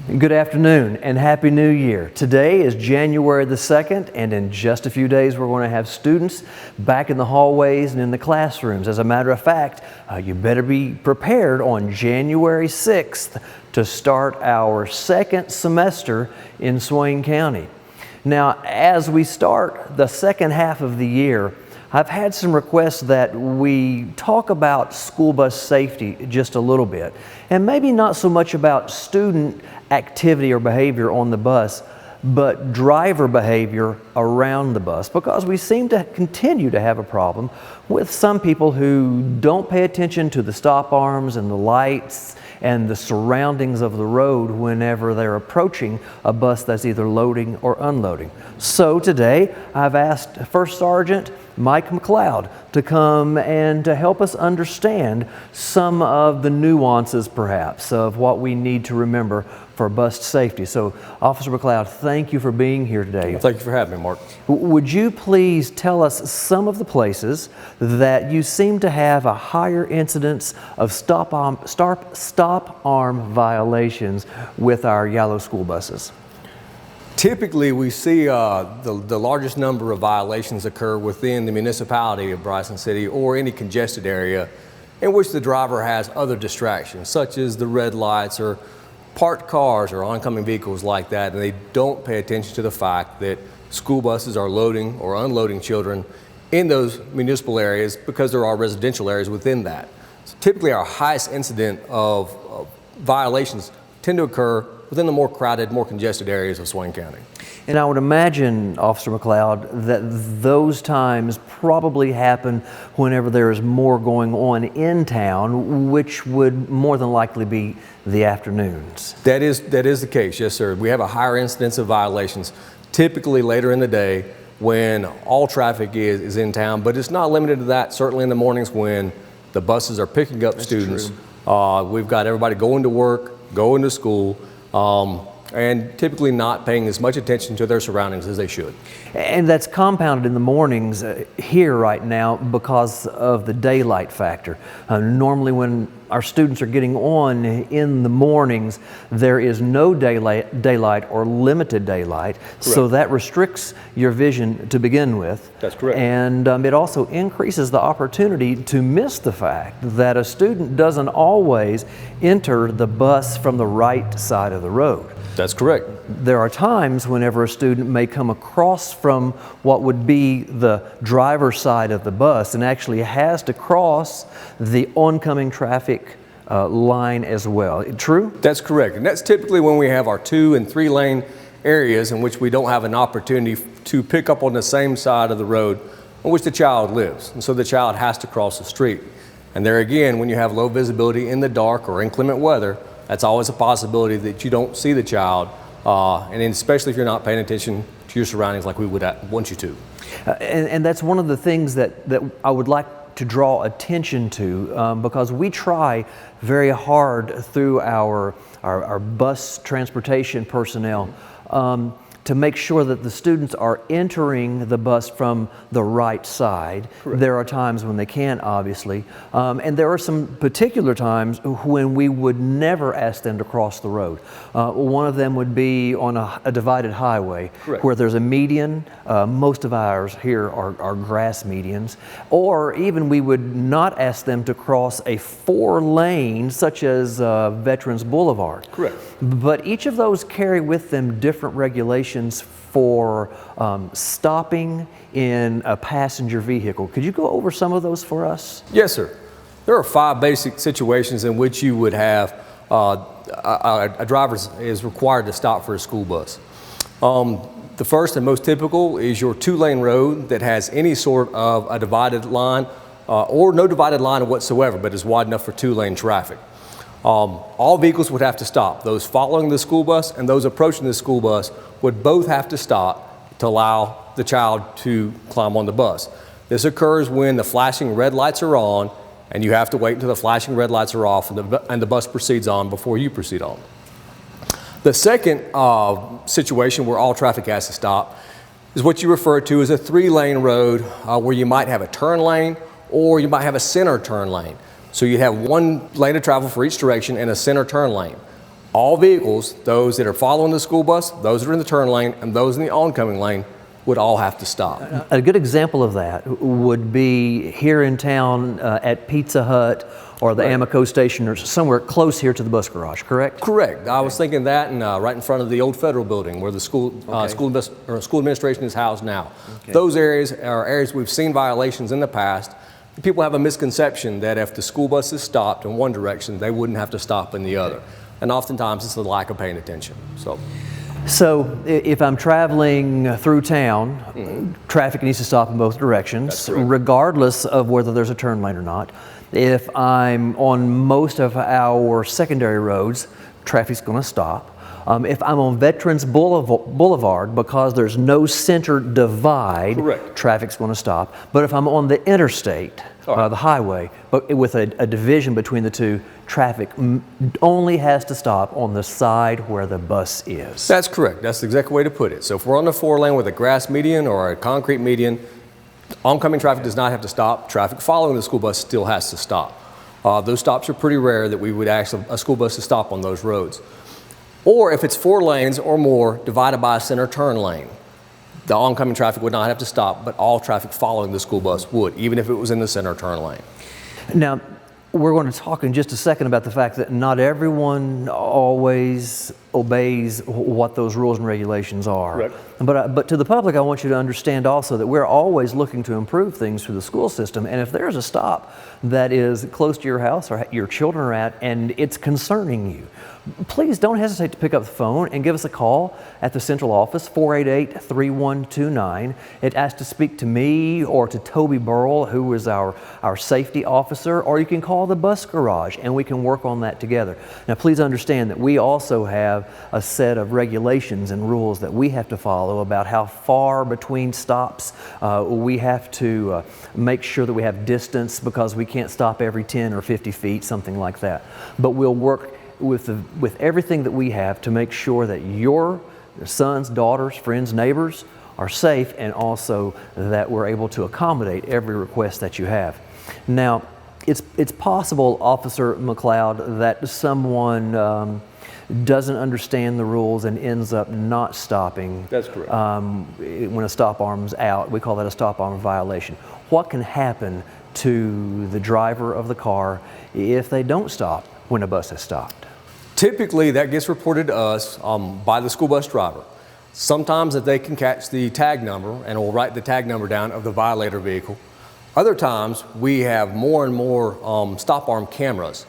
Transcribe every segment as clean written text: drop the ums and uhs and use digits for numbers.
Good afternoon and Happy New Year. Today is January the 2nd, and in just a few days we're going to have students back in the hallways and in the classrooms. As a matter of fact, you better be prepared on January 6th to start our second semester in Swain County. Now, as we start the second half of the year, I've had some requests that we talk about school bus safety just a little bit, and maybe not so much about student activity or behavior on the bus, but driver behavior around the bus, because we seem to continue to have a problem with some people who don't pay attention to the stop arms and the lights and the surroundings of the road whenever they're approaching a bus that's either loading or unloading. So today I've asked First Sergeant Mike McCleod to come and to help us understand some of the nuances perhaps of what we need to remember for bus safety. So Officer McCleod, thank you for being here today. Well, thank you for having me, Mark. Would you please tell us some of the places that you seem to have a higher incidence of stop arm violations with our yellow school buses? Typically, we see the largest number of violations occur within the municipality of Bryson City or any congested area in which the driver has other distractions, such as the red lights or parked cars or oncoming vehicles like that, and they don't pay attention to the fact that school buses are loading or unloading children in those municipal areas because there are residential areas within that. So typically, our highest incident of violations tend to occur within the more crowded, more congested areas of Swain County. And I would imagine, Officer McCleod, that those times probably happen whenever there is more going on in town, which would more than likely be the afternoons. That is the case, yes, sir. We have a higher incidence of violations, typically later in the day when all traffic is in town, but it's not limited to that. Certainly in the mornings when the buses are picking up students. We've got everybody going to work, going to school, and typically not paying as much attention to their surroundings as they should. And that's compounded in the mornings here right now because of the daylight factor. Normally when our students are getting on in the mornings, there is no daylight or limited daylight. Correct. So that restricts your vision to begin with. That's correct. And it also increases the opportunity to miss the fact that a student doesn't always enter the bus from the right side of the road. That's correct. There are times whenever a student may come across from what would be the driver's side of the bus and actually has to cross the oncoming traffic line as well. True? That's correct. And that's typically when we have our 2 and 3 lane areas in which we don't have an opportunity to pick up on the same side of the road on which the child lives. And so the child has to cross the street. And there again, when you have low visibility in the dark or inclement weather, that's always a possibility that you don't see the child, and especially if you're not paying attention to your surroundings like we would want you to. And that's one of the things that I would like to draw attention to, because we try very hard through our bus transportation personnel to make sure that the students are entering the bus from the right side. Correct. There are times when they can't, obviously, and there are some particular times when we would never ask them to cross the road. One of them would be on a divided highway. Correct. Where there's a median. Most of ours here are grass medians, or even we would not ask them to cross a 4-lane such as Veterans Boulevard. Correct. But each of those carry with them different regulations for stopping in a passenger vehicle. Could you go over some of those for us? Yes, sir. There are 5 basic situations in which you would have a driver is required to stop for a school bus. The first and most typical is your 2-lane road that has any sort of a divided line or no divided line whatsoever, but is wide enough for 2-lane traffic. All vehicles would have to stop. Those following the school bus and those approaching the school bus would both have to stop to allow the child to climb on the bus. This occurs when the flashing red lights are on and you have to wait until the flashing red lights are off and the bus proceeds on before you proceed on. The second situation where all traffic has to stop is what you refer to as a 3-lane road where you might have a turn lane or you might have a center turn lane. So you have 1 lane of travel for each direction and a center turn lane. All vehicles, those that are following the school bus, those that are in the turn lane, and those in the oncoming lane, would all have to stop. A good example of that would be here in town at Pizza Hut or the Amico station or somewhere close here to the bus garage, correct? Correct. I was thinking that, and right in front of the old federal building where the school administration is housed now. Okay. Those areas are areas we've seen violations in the past. People have a misconception that if the school bus is stopped in one direction, they wouldn't have to stop in the other. And oftentimes it's the lack of paying attention. So if I'm traveling through town, traffic needs to stop in both directions, regardless of whether there's a turn lane or not. If I'm on most of our secondary roads, traffic's going to stop. If I'm on Veterans Boulevard, because there's no center divide, traffic's going to stop. But if I'm on the interstate, the highway, but with a division between the two, traffic only has to stop on the side where the bus is. That's correct. That's the exact way to put it. So if we're on the 4-lane with a grass median or a concrete median, oncoming traffic does not have to stop. Traffic following the school bus still has to stop. Those stops are pretty rare that we would ask a school bus to stop on those roads. Or if it's 4 lanes or more divided by a center turn lane, the oncoming traffic would not have to stop, but all traffic following the school bus would, even if it was in the center turn lane. Now, we're going to talk in just a second about the fact that not everyone always obeys what those rules and regulations are. But to the public, I want you to understand also that we're always looking to improve things through the school system. And if there's a stop that is close to your house or your children are at and it's concerning you, please don't hesitate to pick up the phone and give us a call at the central office, 488-3129. It asks to speak to me or to Toby Burrell, who is our safety officer, or you can call the bus garage and we can work on that together. Now, please understand that we also have a set of regulations and rules that we have to follow about how far between stops. We have to make sure that we have distance because we can't stop every 10 or 50 feet, something like that. But we'll work with everything that we have to make sure that your sons, daughters, friends, neighbors are safe, and also that we're able to accommodate every request that you have. Now, it's possible, Officer McCleod, that someone doesn't understand the rules and ends up not stopping. That's correct. When a stop arm's out, we call that a stop arm violation. What can happen to the driver of the car if they don't stop when a bus has stopped? Typically, that gets reported to us by the school bus driver. Sometimes if they can catch the tag number and we'll write the tag number down of the violator vehicle. Other times, we have more and more stop arm cameras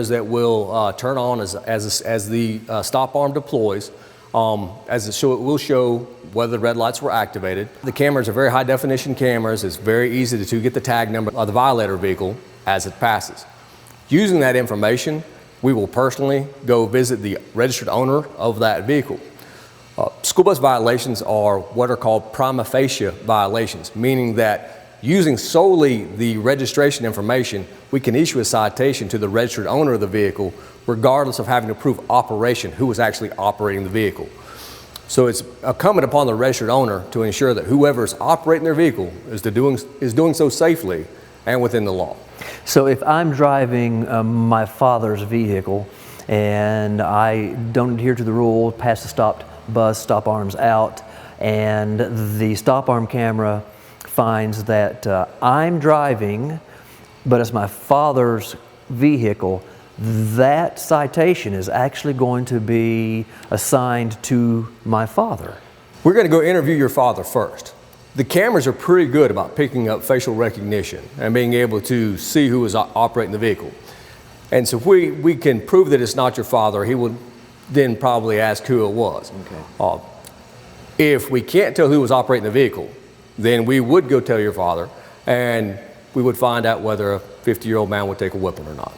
that will turn on as the stop arm deploys. It will show whether the red lights were activated. The cameras are very high definition cameras. It's very easy to get the tag number of the violator vehicle as it passes. Using that information, we will personally go visit the registered owner of that vehicle. School bus violations are what are called prima facie violations, meaning that using solely the registration information, we can issue a citation to the registered owner of the vehicle, regardless of having to prove operation, who was actually operating the vehicle. So it's incumbent upon the registered owner to ensure that whoever is operating their vehicle is doing so safely and within the law. So if I'm driving my father's vehicle and I don't adhere to the rule, pass the stopped bus, stop arms out, and the stop arm camera finds that I'm driving, but it's my father's vehicle, that citation is actually going to be assigned to my father. We're going to go interview your father first. The cameras are pretty good about picking up facial recognition and being able to see who is operating the vehicle. And so if we can prove that it's not your father, he would then probably ask who it was. Okay. If we can't tell who was operating the vehicle, then we would go tell your father, and we would find out whether a 50-year-old man would take a whipping or not.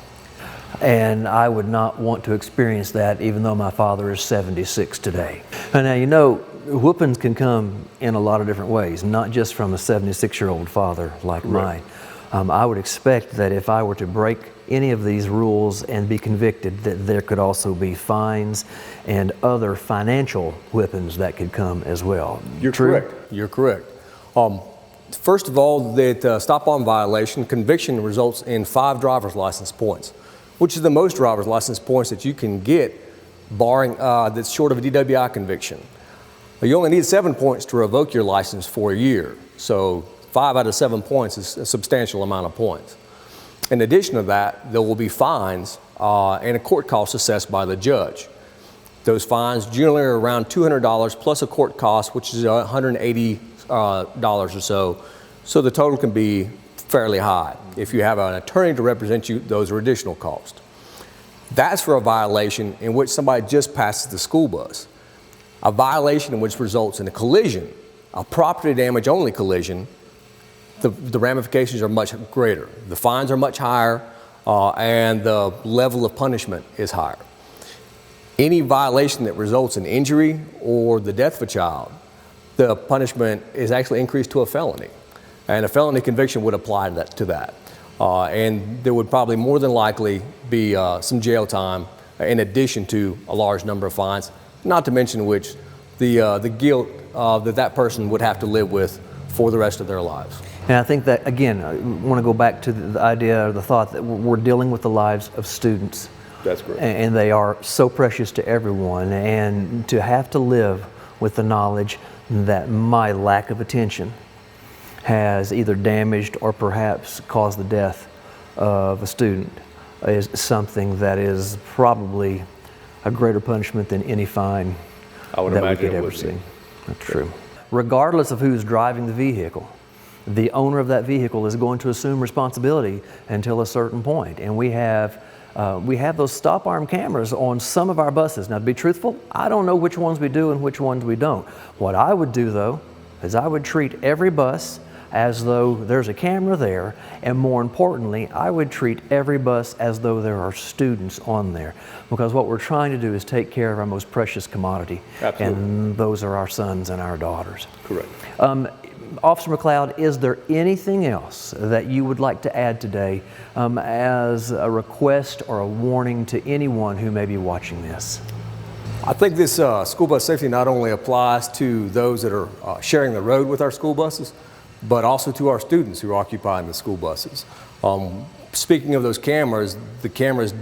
And I would not want to experience that, even though my father is 76 today. And now, you know, whoopings can come in a lot of different ways, not just from a 76-year-old father like mine. I would expect that if I were to break any of these rules and be convicted, that there could also be fines and other financial whippings that could come as well. You're correct. You're correct. First of all, that stop arm violation conviction results in 5 driver's license points, which is the most driver's license points that you can get barring that's short of a DWI conviction. You only need 7 points to revoke your license for a year. So 5 out of 7 points is a substantial amount of points. In addition to that, there will be fines and a court cost assessed by the judge. Those fines generally are around $200 plus a court cost, which is $180 or so. So the total can be fairly high. If you have an attorney to represent you, those are additional costs. That's for a violation in which somebody just passes the school bus. A violation in which results in a collision, a property damage only collision, the ramifications are much greater. The fines are much higher and the level of punishment is higher. Any violation that results in injury or the death of a child, the punishment is actually increased to a felony. And a felony conviction would apply to that. And there would probably more than likely be some jail time in addition to a large number of fines, not to mention which the guilt that person would have to live with for the rest of their lives. And I think that, again, I want to go back to the idea or the thought that we're dealing with the lives of students. That's correct. And they are so precious to everyone. And to have to live with the knowledge that my lack of attention has either damaged or perhaps caused the death of a student is something that is probably a greater punishment than any fine that we could ever see. That's true. Regardless of who's driving the vehicle, the owner of that vehicle is going to assume responsibility until a certain point. And we have those stop arm cameras on some of our buses. Now, to be truthful, I don't know which ones we do and which ones we don't. What I would do, though, is I would treat every bus as though there's a camera there, and more importantly, I would treat every bus as though there are students on there, because what we're trying to do is take care of our most precious commodity. Absolutely. And those are our sons and our daughters. Correct. Officer McCleod, is there anything else that you would like to add today as a request or a warning to anyone who may be watching this? I think this school bus safety not only applies to those that are sharing the road with our school buses, but also to our students who are occupying the school buses. Speaking of those cameras, the cameras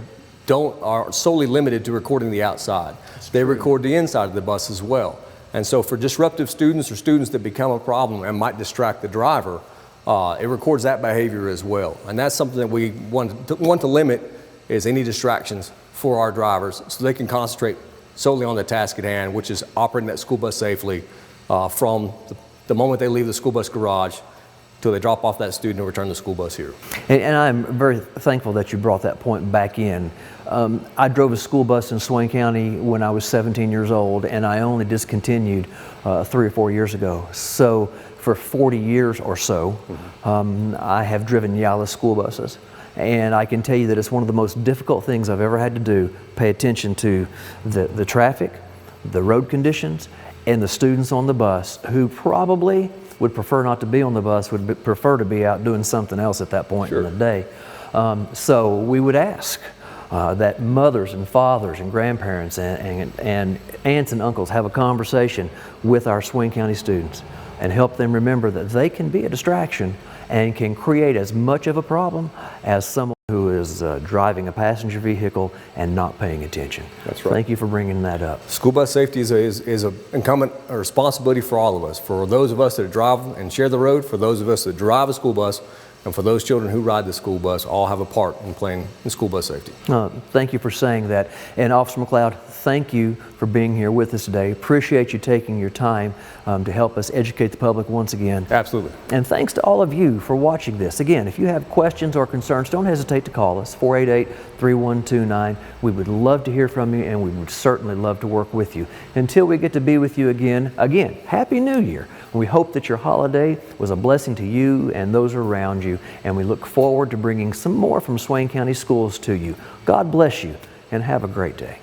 are solely limited to recording the outside. They record the inside of the bus as well. And so for disruptive students or students that become a problem and might distract the driver, it records that behavior as well. And that's something that we want to limit, is any distractions for our drivers so they can concentrate solely on the task at hand, which is operating that school bus safely from the moment they leave the school bus garage till they drop off that student and return the school bus here. And I'm very thankful that you brought that point back in. I drove a school bus in Swain County when I was 17 years old, and I only discontinued 3 or 4 years ago. So for 40 years or so, I have driven Yala school buses. And I can tell you that it's one of the most difficult things I've ever had to do, pay attention to the traffic, the road conditions, and the students on the bus who probably would prefer not to be on the bus, would prefer to be out doing something else at that point in the day. So we would ask that mothers and fathers and grandparents and aunts and uncles have a conversation with our Swain County students and help them remember that they can be a distraction and can create as much of a problem as someone who is driving a passenger vehicle and not paying attention. That's right. Thank you for bringing that up. School bus safety is an incumbent responsibility for all of us, for those of us that drive and share the road, for those of us that drive a school bus, and for those children who ride the school bus, all have a part in playing in school bus safety. Thank you for saying that. And Officer McCleod, thank you for being here with us today. Appreciate you taking your time to help us educate the public once again. Absolutely. And thanks to all of you for watching this. Again, if you have questions or concerns, don't hesitate to call us, 488-3129. We would love to hear from you, and we would certainly love to work with you. Until we get to be with you again, Happy New Year. We hope that your holiday was a blessing to you and those around you, and we look forward to bringing some more from Swain County Schools to you. God bless you, and have a great day.